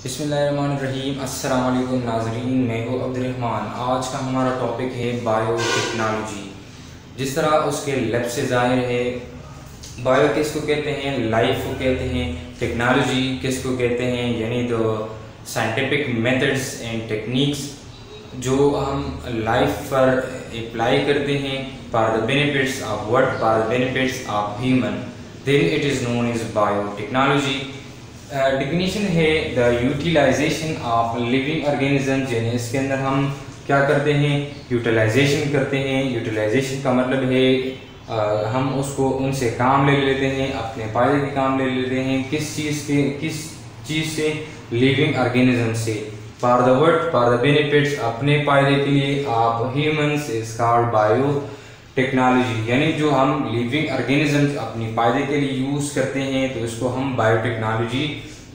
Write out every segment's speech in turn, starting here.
बिस्मिल्लाहिर्रहमानिर्रहीम। अस्सलाम वालेकुम नाज़रीन, मैं हूँ अब्दुर्रहमान। आज का हमारा टॉपिक है बायोटेक्नोलॉजी। जिस तरह उसके लफ्ज़ से ज़ाहिर है, बायो किसको कहते हैं, लाइफ को कहते हैं, टेक्नोलॉजी किसको कहते हैं, यानी तो साइंटिफिक मेथड्स एंड टेक्निक्स जो हम लाइफ पर अप्लाई करते हैं for the benefits of world, for the benefits of human, then it is known as biotechnology. Definition है the utilization of living organism, यानी इसके अंदर हम क्या करते हैं, यूटिलाइजेशन करते हैं। यूटिलाइजेशन का मतलब है हम उसको उनसे काम ले लेते हैं, अपने फ़ायदे के काम ले लेते हैं। किस चीज़ से, लिविंग ऑर्गेनिज्म से, for the word, for the benefits, अपने फ़ायदे के लिए आप humans is called bio technology. यानी जो हम लिविंग ऑर्गेनिजम्स अपनी फ़ायदे के लिए यूज़ करते हैं तो इसको हम बायोटेक्नोलॉजी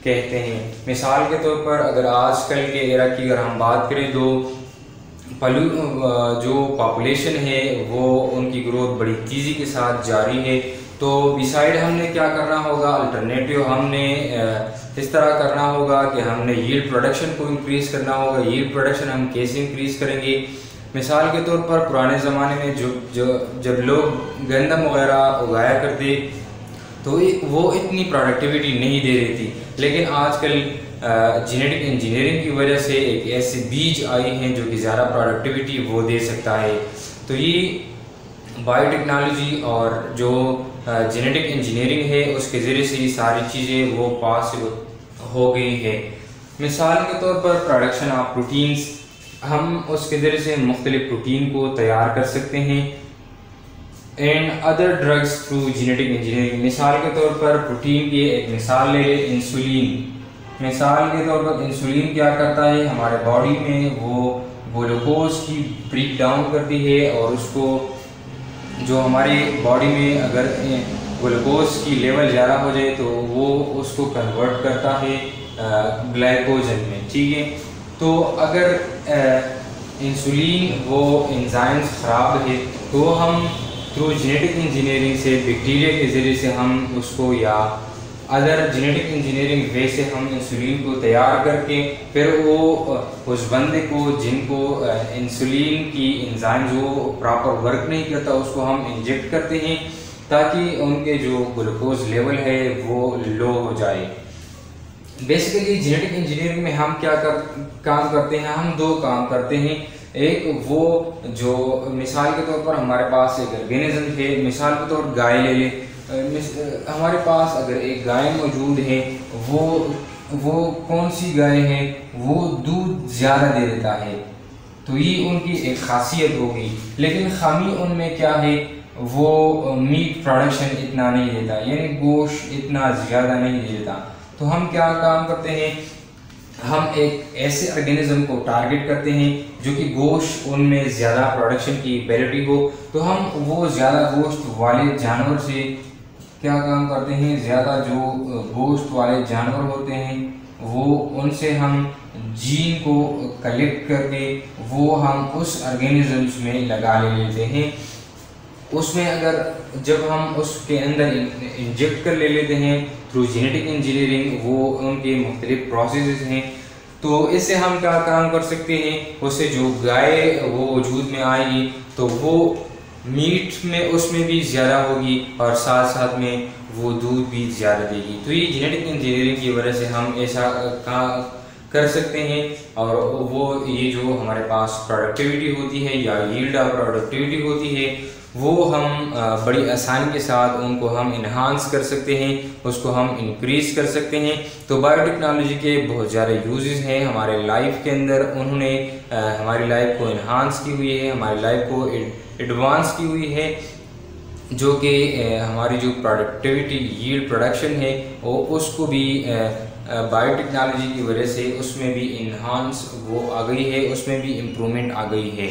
कहते हैं। मिसाल के तौर पर अगर आजकल के एरा की अगर हम बात करें तो जो पॉपुलेशन है वो उनकी ग्रोथ बड़ी तेज़ी के साथ जारी है। तो बिसाइड हमने क्या करना होगा, अल्टरनेटिव हमने इस तरह करना होगा कि हमने यील्ड प्रोडक्शन को इंक्रीज़ करना होगा। यील्ड प्रोडक्शन हम कैसे इंक्रीज़ करेंगे? मिसाल के तौर पर पुराने ज़माने में जब लोग गंदम वगैरह उगाया करते तो वो इतनी प्रोडक्टिविटी नहीं दे रही थी, लेकिन आजकल जेनेटिक इंजीनियरिंग की वजह से एक ऐसे बीज आई हैं जो कि ज़्यादा प्रोडक्टिविटी वो दे सकता है। तो ये बायोटेक्नोलॉजी और जो जेनेटिक इंजीनियरिंग है उसके ज़रिए से ये सारी चीज़ें वो पॉसिबल हो गई है। मिसाल के तौर पर प्रोडक्शन ऑफ प्रोटीन्स, हम उसके ज़रिए से मुख्तलिफ प्रोटीन को तैयार कर सकते हैं। And other drugs through genetic engineering. मिसाल के तौर पर प्रोटीन की एक मिसाल ले लें, इंसुलिन। मिसाल के तौर पर इंसुलिन क्या करता है, हमारे बॉडी में वो ग्लूकोज की ब्रेक डाउन करती है और उसको जो हमारी बॉडी में अगर ग्लूकोज की लेवल ज़्यादा हो जाए तो वो उसको कन्वर्ट करता है ग्लाइकोजन में, ठीक है। तो अगर इंसुलिन वो एंजाइम्स ख़राब है तो हम थ्रू जेनेटिक इंजीनियरिंग से, बैक्टीरिया के ज़रिए से हम उसको या अदर जेनेटिक इंजीनियरिंग वे से हम इंसुलिन को तैयार करके फिर वो उस बंदे को जिनको इंसुलिन की एंजाइम जो प्रॉपर वर्क नहीं करता उसको हम इंजेक्ट करते हैं ताकि उनके जो ग्लूकोज लेवल है वो लो हो जाए। बेसिकली जेनेटिक इंजीनियरिंग में हम क्या काम करते हैं, हम दो काम करते हैं। एक वो जो मिसाल के तौर पर हमारे पास एक ऑर्गेनिज्म है, मिसाल के तौर गाय ले लें। हमारे पास अगर एक गाय मौजूद है, वो कौन सी गाय है, वो दूध ज़्यादा दे देता है, तो ये उनकी एक खासियत होगी। लेकिन खामी उनमें क्या है, वो मीट प्रोडक्शन इतना नहीं देता, यानी गोश्त इतना ज़्यादा नहीं दे देता। तो हम क्या काम करते हैं, हम एक ऐसे ऑर्गेनिज्म को टारगेट करते हैं जो कि गोश्त उनमें ज़्यादा प्रोडक्शन की एबिलिटी हो। तो हम वो ज़्यादा गोश्त वाले जानवर से क्या काम करते हैं, ज़्यादा जो गोश्त वाले जानवर होते हैं वो उनसे हम जीन को कलेक्ट करके वो हम उस ऑर्गेनिजम्स में लगा लेते हैं। उसमें अगर जब हम उसके अंदर इंजेक्ट कर ले लेते हैं थ्रू जेनेटिक इंजीनियरिंग, वो उनके मुख्तलिफ प्रोसेस हैं, तो इससे हम क्या काम कर सकते हैं, उससे जो गाय वो वजूद में आएगी तो वो मीट में उसमें भी ज़्यादा होगी और साथ साथ में वो दूध भी ज़्यादा देगी। तो ये जेनेटिक इंजीनियरिंग की वजह से हम ऐसा कर सकते हैं। और वो ये जो हमारे पास प्रोडक्टिविटी होती है या यील्ड ऑफ प्रोडक्टिविटी होती है वो हम बड़ी आसानी के साथ उनको हम इन्हांस कर सकते हैं, उसको हम इंक्रीज़ कर सकते हैं। तो बायोटेक्नोलॉजी के बहुत ज़्यादा यूजेस हैं हमारे लाइफ के अंदर। उन्होंने हमारी लाइफ को इन्हांस की हुई है, हमारी लाइफ को एडवांस की हुई है, जो कि हमारी जो प्रोडक्टिविटी, यील्ड प्रोडक्शन है वो उसको भी बायोटेक्नोलॉजी की वजह से उसमें भी इन्हांस वो आ गई है, उसमें भी इम्प्रूवमेंट आ गई है।